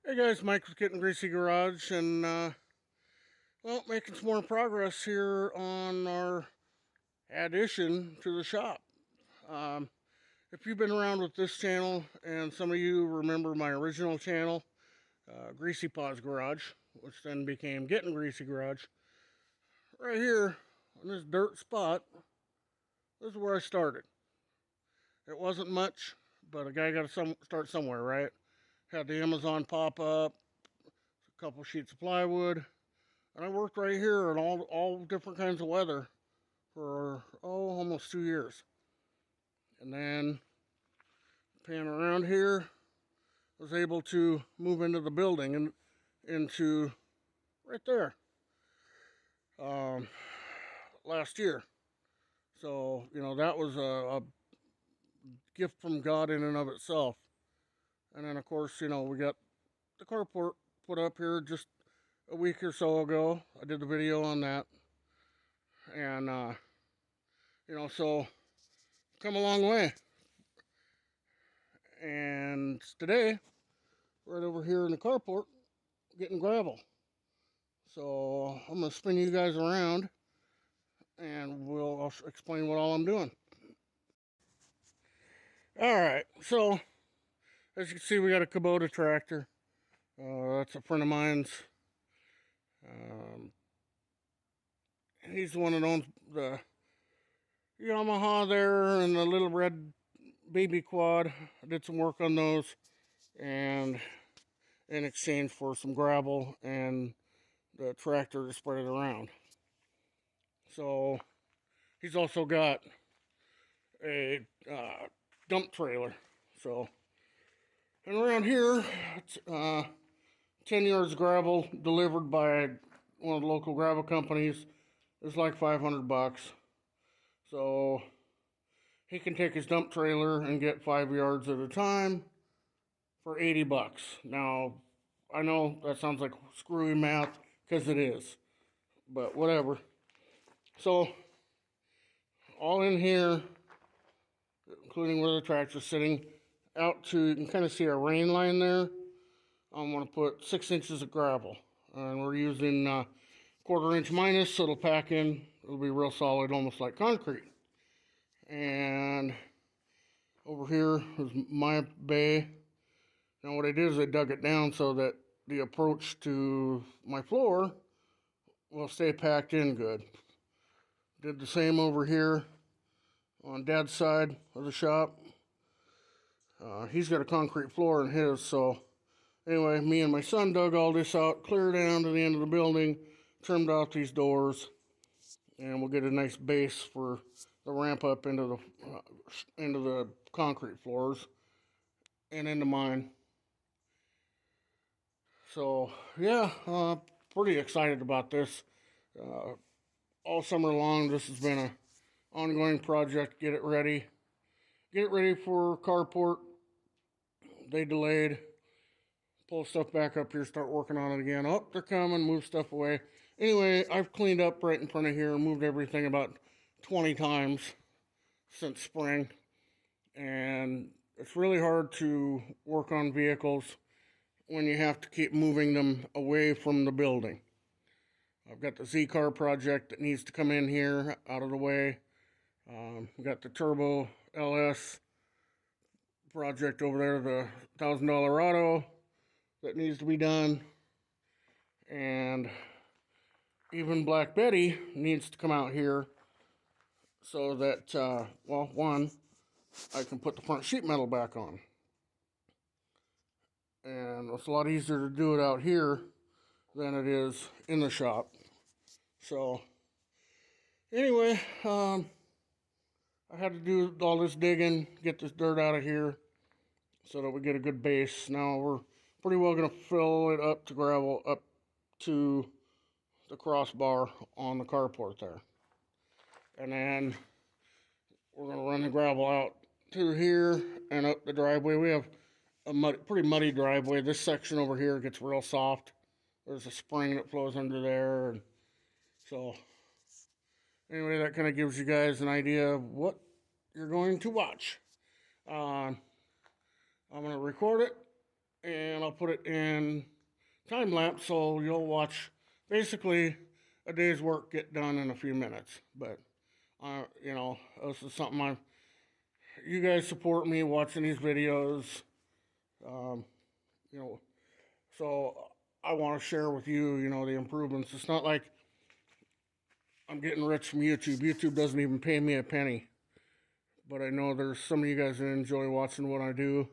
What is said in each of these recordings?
Hey guys, Mike with Gettin Greasy Garage, and well, making some more progress here on our addition to the shop. Um, if you've been around with this channel, and some of you remember my original channel, Greasy Paws Garage, which then became Gettin Greasy Garage, right here on this dirt spot, this is where I started. It wasn't much, but a guy got to start somewhere, right? Had the Amazon pop up, a couple sheets of plywood. And I worked right here in all different kinds of weather for, almost 2 years. And then, pan around here, was able to move into the building and into right there last year. So, that was a gift from God in and of itself. And then, of course, we got the carport put up here just a week or so ago. I did the video on that. And, so come a long way. And today, right over here in the carport, getting gravel. So I'm going to spin you guys around, and I'll explain what all I'm doing. Alright, so as you can see, we got a Kubota tractor. That's a friend of mine's. He's the one that owns the Yamaha there and the little red baby quad. I did some work on those, and in exchange for some gravel and the tractor to spread it around. So he's also got a dump trailer. So, and around here, it's 10 yards of gravel delivered by one of the local gravel companies. It's like $500. So he can take his dump trailer and get 5 yards at a time for $80. Now, I know that sounds like screwy math, because it is, but whatever. So, all in here, including where the tractor's sitting, out to, you can kind of see our rain line there. I'm going to put 6 inches of gravel, and we're using 1/4 inch minus, so it'll pack in. It'll be real solid, almost like concrete. And over here is my bay. Now what I did is I dug it down so that the approach to my floor will stay packed in good. Did the same over here on Dad's side of the shop. He's got a concrete floor in his, so anyway, me and my son dug all this out, clear down to the end of the building, trimmed out these doors, and we'll get a nice base for the ramp up into the concrete floors and into mine. So yeah, pretty excited about this. All summer long, this has been an ongoing project. Get it ready for carport. They delayed. Pull stuff back up here, start working on it again. Oh, they're coming, move stuff away. Anyway, I've cleaned up right in front of here, moved everything about 20 times since spring. And it's really hard to work on vehicles when you have to keep moving them away from the building. I've got the Z-Car project that needs to come in here, out of the way. We've got the Turbo LS project over there, the $1,000 auto that needs to be done. And even Black Betty needs to come out here so that, well, one, I can put the front sheet metal back on. And it's a lot easier to do it out here than it is in the shop. So, anyway, I had to do all this digging, get this dirt out of here so that we get a good base. Now we're pretty well going to fill it up to gravel up to the crossbar on the carport there. And then we're going to run the gravel out through here and up the driveway. We have a pretty muddy driveway. This section over here gets real soft. There's a spring that flows under there. And so, anyway, that kind of gives you guys an idea of what you're going to watch. I'm going to record it and I'll put it in time lapse, so you'll watch basically a day's work get done in a few minutes. But this is something you guys support me watching these videos. Um, you know, so I want to share with you, the improvements. It's not like I'm getting rich from YouTube. YouTube doesn't even pay me a penny. But I know there's some of you guys that enjoy watching what I do.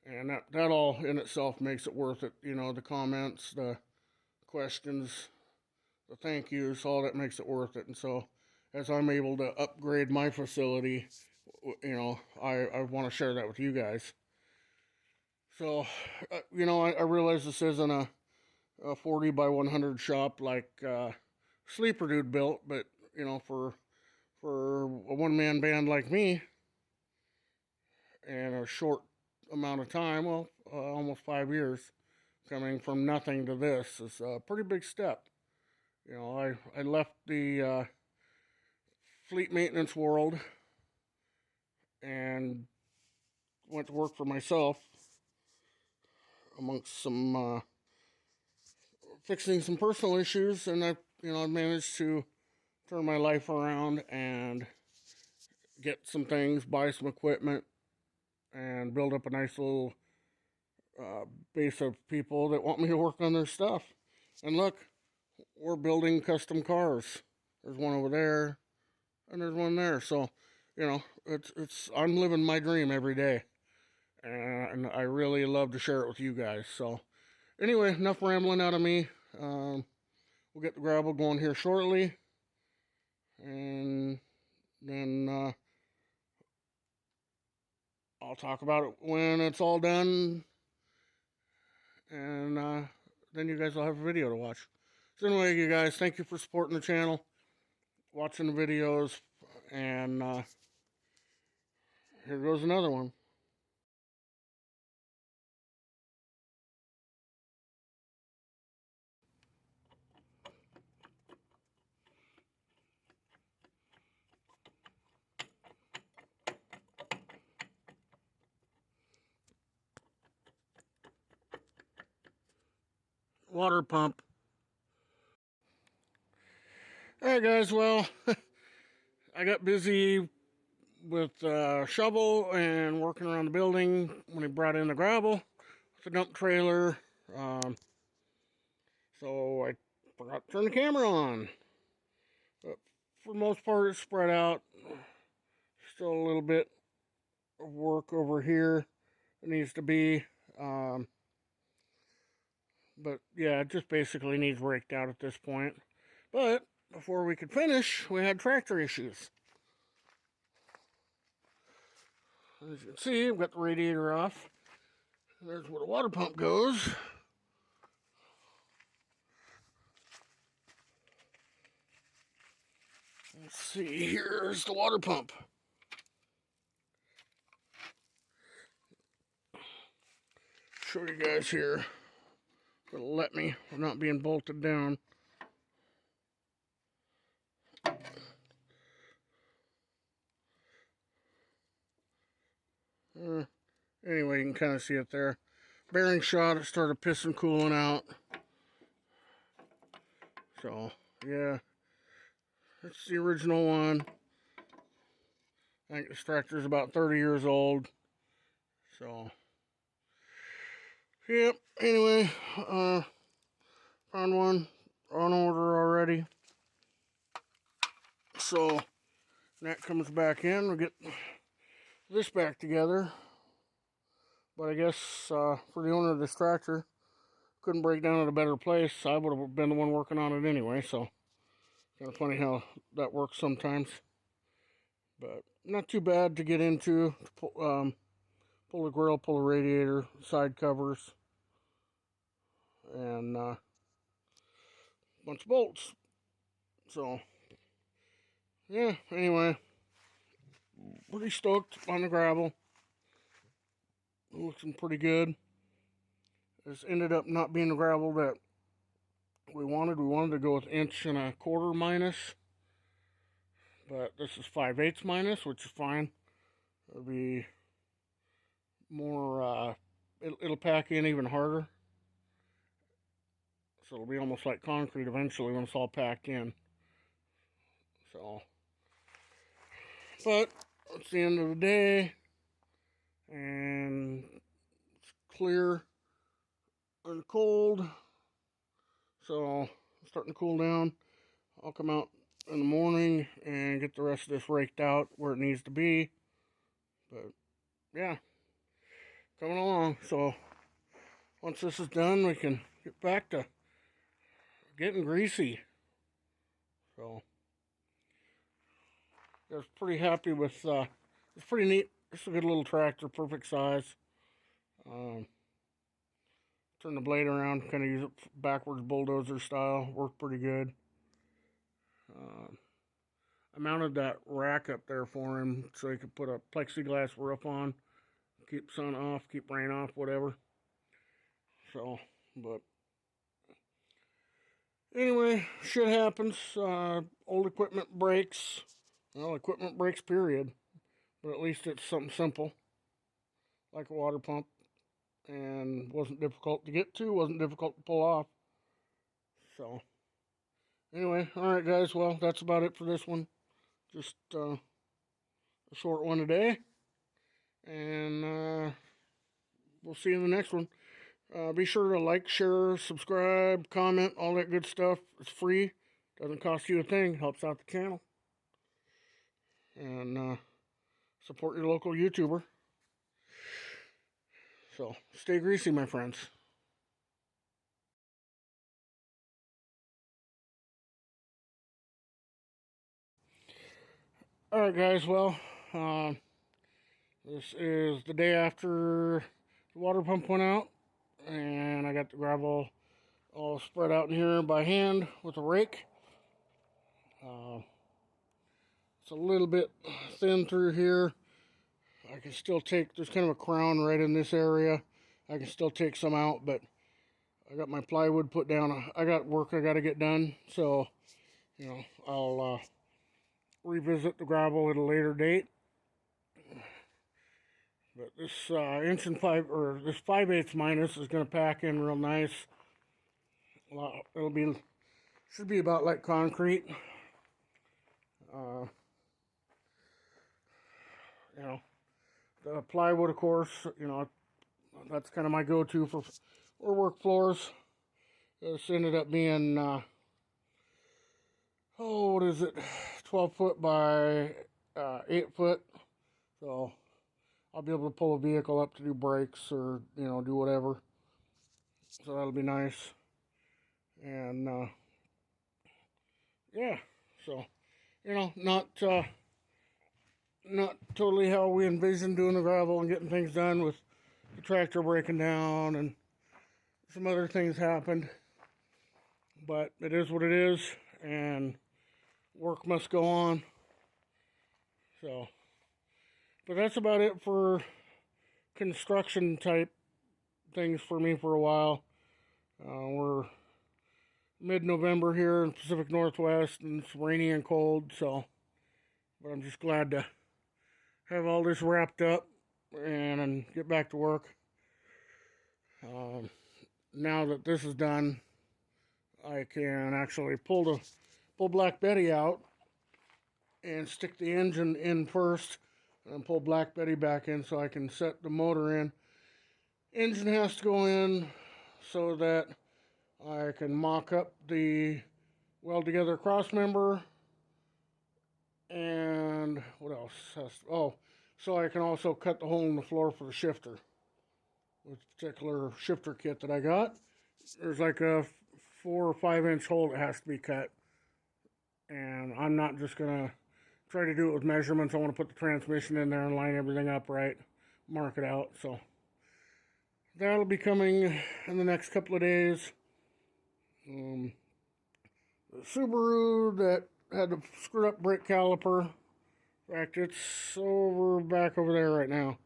And that all in itself makes it worth it. The comments, the questions, the thank yous, all that makes it worth it. And so as I'm able to upgrade my facility, I want to share that with you guys. So, I realize this isn't a 40 by 100 shop like Sleeper Dude built, but, for a one-man band like me, in a short amount of time, almost 5 years, coming from nothing to this is a pretty big step. I left the fleet maintenance world and went to work for myself amongst some fixing some personal issues, and I managed to turn my life around and get some things, buy some equipment, and build up a nice little base of people that want me to work on their stuff. And look, we're building custom cars. There's one over there, and there's one there. So, I'm living my dream every day, and I really love to share it with you guys. So, anyway, enough rambling out of me. We'll get the gravel going here shortly, and then I'll talk about it when it's all done, and then you guys will have a video to watch. So anyway, you guys, thank you for supporting the channel, watching the videos, and here goes another one. Water pump. Alright guys, well, I got busy with shovel and working around the building when he brought in the gravel with the dump trailer. So I forgot to turn the camera on. But for the most part, it's spread out. Still a little bit of work over here that needs to be. But yeah, it just basically needs raked out at this point. But before we could finish, we had tractor issues. As you can see, I've got the radiator off. There's where the water pump goes. Let's see, here's the water pump. Show you guys here. It'll let me, I'm not being bolted down. Anyway, you can kind of see it there. Bearing shot, it started pissing, cooling out. So, yeah. That's the original one. I think this tractor's about 30 years old. So, yep. Anyway, found one on order already. So, that comes back in. We'll get this back together. But I guess for the owner of this tractor, couldn't break down at a better place. I would have been the one working on it anyway. So, kind of funny how that works sometimes. But not too bad to get into. Pull the grill, pull the radiator, side covers, and a bunch of bolts. So, yeah, anyway, pretty stoked on the gravel. Looking pretty good. This ended up not being the gravel that we wanted. We wanted to go with 1.25 inch minus, but this is 5/8 minus, which is fine. It'll be more, it it'll pack in even harder. So it'll be almost like concrete eventually when it's all packed in. So, but it's the end of the day, and it's clear and cold. So it's starting to cool down. I'll come out in the morning and get the rest of this raked out where it needs to be. But yeah, coming along. So once this is done, we can get back to getting greasy. So I was pretty happy with. It's pretty neat. It's a good little tractor, perfect size. Um, Turn the blade around, kind of use it backwards bulldozer style. Worked pretty good. I mounted that rack up there for him so he could put a plexiglass roof on, keep sun off, keep rain off, whatever. So, but anyway, shit happens. Old equipment breaks. Well, equipment breaks, period. But at least it's something simple, like a water pump, and wasn't difficult to get to, wasn't difficult to pull off. So, anyway, alright, guys, well, that's about it for this one. Just a short one today. And we'll see you in the next one. Be sure to like, share, subscribe, comment, all that good stuff. It's free. Doesn't cost you a thing. Helps out the channel. And support your local YouTuber. So, stay greasy, my friends. Alright, guys, well, this is the day after the water pump went out. And I got the gravel all spread out in here by hand with a rake. It's a little bit thin through here. I can still take, there's kind of a crown right in this area. I can still take some out, but I got my plywood put down. I got work I got to get done, so, you know, I'll revisit the gravel at a later date. But this inch and five, or this 5/8 minus is going to pack in real nice. It'll be, should be about like concrete. You know, the plywood, of course, you know, that's kind of my go-to for work floors. This ended up being, what is it, 12 foot by 8 foot. So I'll be able to pull a vehicle up to do brakes or, you know, do whatever. So that'll be nice. And, yeah, so, you know, not totally how we envisioned doing the gravel and getting things done, with the tractor breaking down and some other things happened. But it is what it is, and work must go on. So, but that's about it for construction type things for me for a while. We're mid-November here in the Pacific Northwest, and it's rainy and cold, so, but I'm just glad to have all this wrapped up and get back to work. Now that this is done, I can actually pull Black Betty out and stick the engine in first, and pull Black Betty back in so I can set the motor in. Engine has to go in so that I can mock up the weld together cross member, and what else? So I can also cut the hole in the floor for the shifter, with the particular shifter kit that I got. There's like a 4 or 5 inch hole that has to be cut, and I'm not just gonna try to do it with measurements. I want to put the transmission in there and line everything up right, mark it out. So that'll be coming in the next couple of days. The Subaru that had the screwed up brake caliper, in fact, it's back over there right now.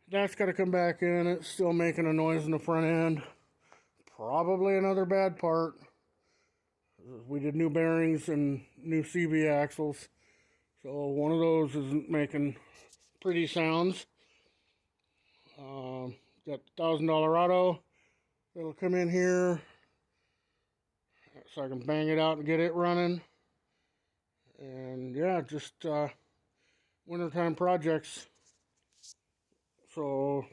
That's got to come back in. It's still making a noise in the front end. Probably another bad part. We did new bearings and new CV axles, so one of those isn't making pretty sounds. Got the $1,000 auto that'll come in here, so I can bang it out and get it running. And yeah, just wintertime projects. So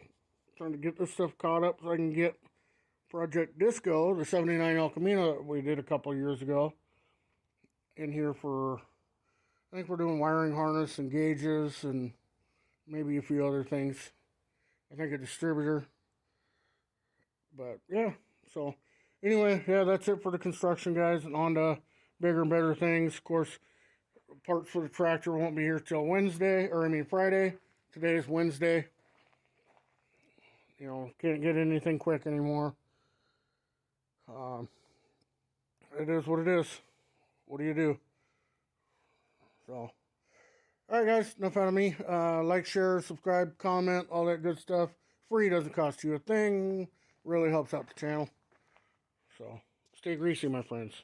trying to get this stuff caught up so I can get Project Disco, the 79 El Camino that we did a couple years ago, in here for, I think we're doing wiring harness and gauges and maybe a few other things. I think a distributor. But yeah, so anyway, yeah, that's it for the construction, guys, and on to bigger and better things. Of course, parts for the tractor won't be here till Friday. Today is Wednesday. You know, can't get anything quick anymore. It is what it is. What do you do? So, alright, guys, enough out of me. Like, share, subscribe, comment, all that good stuff. Free, doesn't cost you a thing. Really helps out the channel. So, stay greasy, my friends.